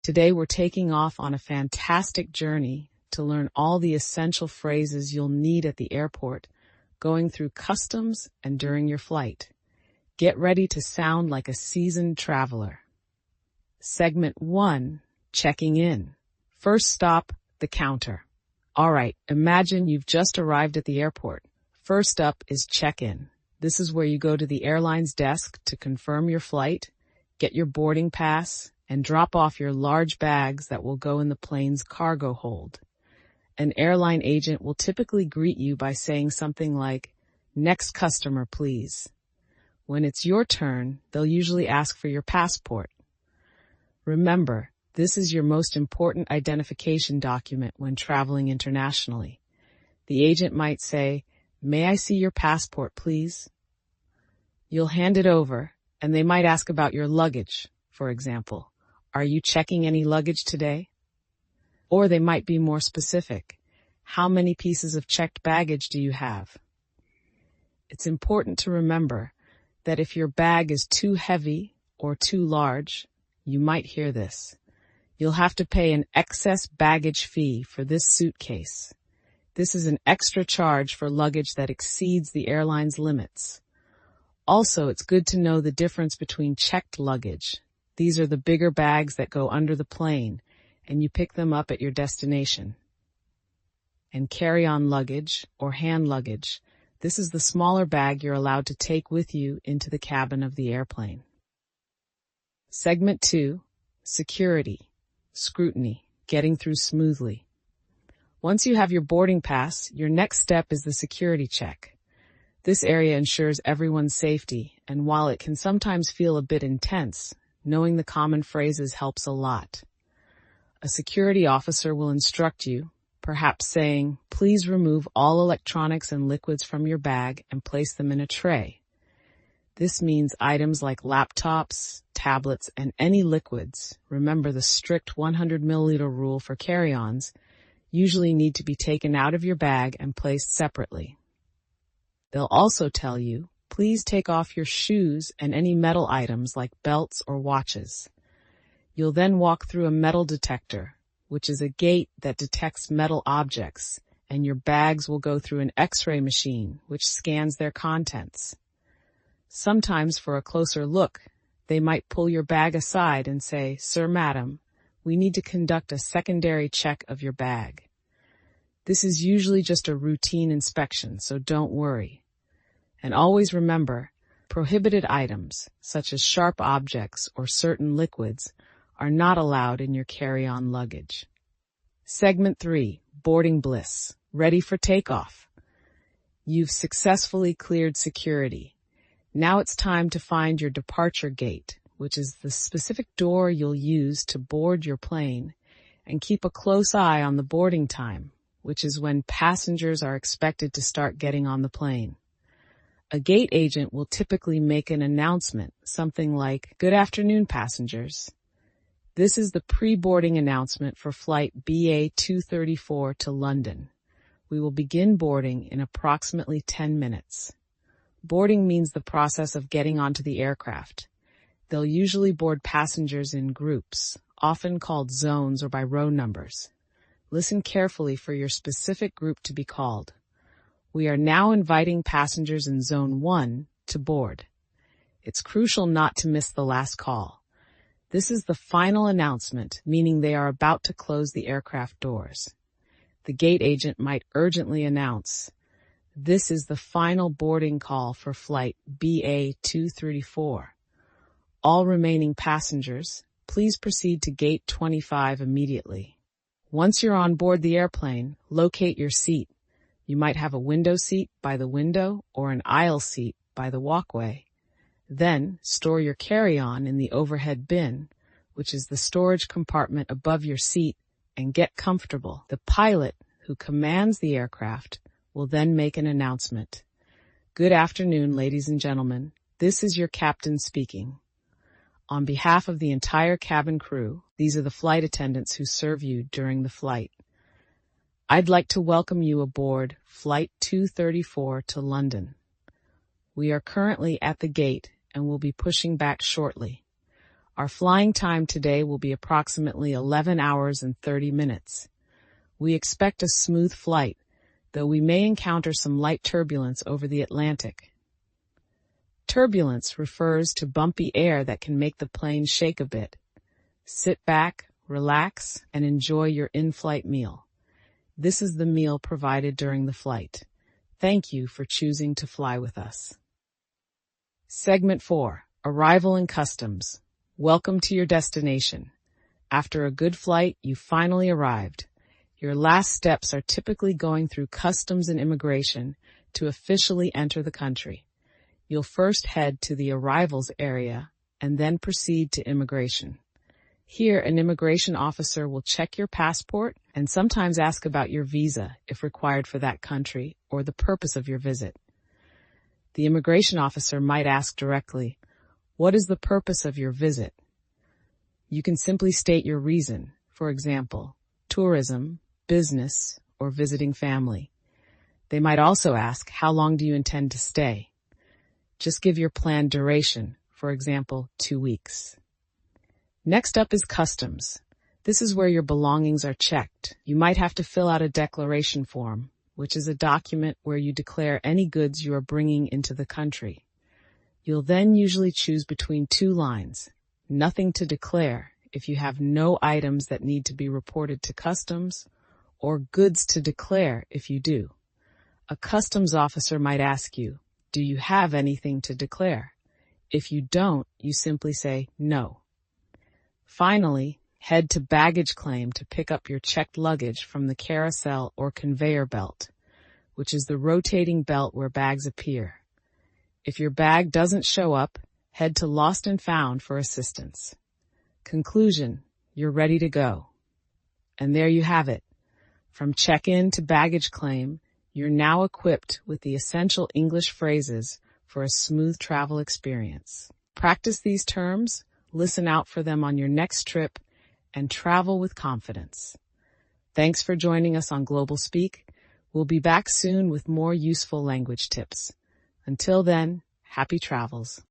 Today we're taking off on a fantastic journey to learn all the essential phrases you'll need at the airport, going through customs and during your flight. Get ready to sound like a seasoned traveler. Segment 1, checking in. First stop, the counter. All right, imagine you've just arrived at the airport. First up is check-in. This is where you go to the airline's desk to confirm your flight, get your boarding pass, and drop off your large bags that will go in the plane's cargo hold. An airline agent will typically greet you by saying something like, "Next customer, please." When it's your turn, they'll usually ask for your passport. Remember, this is your most important identification document when traveling internationally. The agent might say, "May I see your passport, please?" You'll hand it over, and they might ask about your luggage, for example. "Are you checking any luggage today?" Or they might be more specific. "How many pieces of checked baggage do you have?" It's important to remember that if your bag is too heavy or too large, you might hear this. You'll have to pay an excess baggage fee for this suitcase. This is an extra charge for luggage that exceeds the airline's limits. Also, it's good to know the difference between checked luggage. These are the bigger bags that go under the plane, and you pick them up at your destination. And carry-on luggage, or hand luggage, this is the smaller bag you're allowed to take with you into the cabin of the airplane. Segment 2, security, scrutiny, getting through smoothly. Once you have your boarding pass, your next step is the security check. This area ensures everyone's safety, and while it can sometimes feel a bit intense, knowing the common phrases helps a lot. A security officer will instruct you, perhaps saying, "Please remove all electronics and liquids from your bag and place them in a tray." This means items like laptops, tablets, and any liquids, remember the strict 100 milliliter rule for carry-ons, usually need to be taken out of your bag and placed separately. They'll also tell you, please take off your shoes and any metal items like belts or watches. You'll then walk through a metal detector, which is a gate that detects metal objects, and your bags will go through an X-ray machine, which scans their contents. Sometimes for a closer look, they might pull your bag aside and say, "Sir, madam, we need to conduct a secondary check of your bag." This is usually just a routine inspection, so don't worry. And always remember, prohibited items, such as sharp objects or certain liquids, are not allowed in your carry-on luggage. Segment 3, boarding bliss, ready for takeoff. You've successfully cleared security. Now it's time to find your departure gate, which is the specific door you'll use to board your plane, and keep a close eye on the boarding time, which is when passengers are expected to start getting on the plane. A gate agent will typically make an announcement, something like, "Good afternoon, passengers." This is the pre-boarding announcement for flight BA 234 to London. We will begin boarding in approximately 10 minutes. Boarding means the process of getting onto the aircraft. They'll usually board passengers in groups, often called zones or by row numbers. Listen carefully for your specific group to be called. We are now inviting passengers in Zone 1 to board. It's crucial not to miss the last call. This is the final announcement, meaning they are about to close the aircraft doors. The gate agent might urgently announce, "This is the final boarding call for flight BA 234. All remaining passengers, please proceed to gate 25 immediately." Once you're on board the airplane, locate your seat. You might have a window seat by the window or an aisle seat by the walkway. Then, store your carry-on in the overhead bin, which is the storage compartment above your seat, and get comfortable. The pilot, who commands the aircraft, will then make an announcement. "Good afternoon, ladies and gentlemen. This is your captain speaking. On behalf of the entire cabin crew, these are the flight attendants who serve you during the flight. I'd like to welcome you aboard Flight 234 to London. We are currently at the gate and will be pushing back shortly. Our flying time today will be approximately 11 hours and 30 minutes. We expect a smooth flight, though we may encounter some light turbulence over the Atlantic. Turbulence refers to bumpy air that can make the plane shake a bit. Sit back, relax, and enjoy your in-flight meal. This is the meal provided during the flight. Thank you for choosing to fly with us. Segment 4. Arrival and Customs. Welcome to your destination. After a good flight, you finally arrived. Your last steps are typically going through customs and immigration to officially enter the country. You'll first head to the arrivals area and then proceed to immigration. Here, an immigration officer will check your passport and sometimes ask about your visa if required for that country or the purpose of your visit. The immigration officer might ask directly, "What is the purpose of your visit?" You can simply state your reason, for example, tourism, business, or visiting family. They might also ask, "How long do you intend to stay?" Just give your planned duration, for example, 2 weeks. Next up is customs. This is where your belongings are checked. You might have to fill out a declaration form, which is a document where you declare any goods you are bringing into the country. You'll then usually choose between 2 lines. Nothing to declare if you have no items that need to be reported to customs, or goods to declare if you do. A customs officer might ask you, "Do you have anything to declare?" If you don't, you simply say no. Finally, head to baggage claim to pick up your checked luggage from the carousel or conveyor belt, which is the rotating belt where bags appear. If your bag doesn't show up, head to Lost and Found for assistance. Conclusion, you're ready to go. And there you have it. From check-in to baggage claim, you're now equipped with the essential English phrases for a smooth travel experience. Practice these terms, listen out for them on your next trip, and travel with confidence. Thanks for joining us on Global Speak. We'll be back soon with more useful language tips. Until then, happy travels.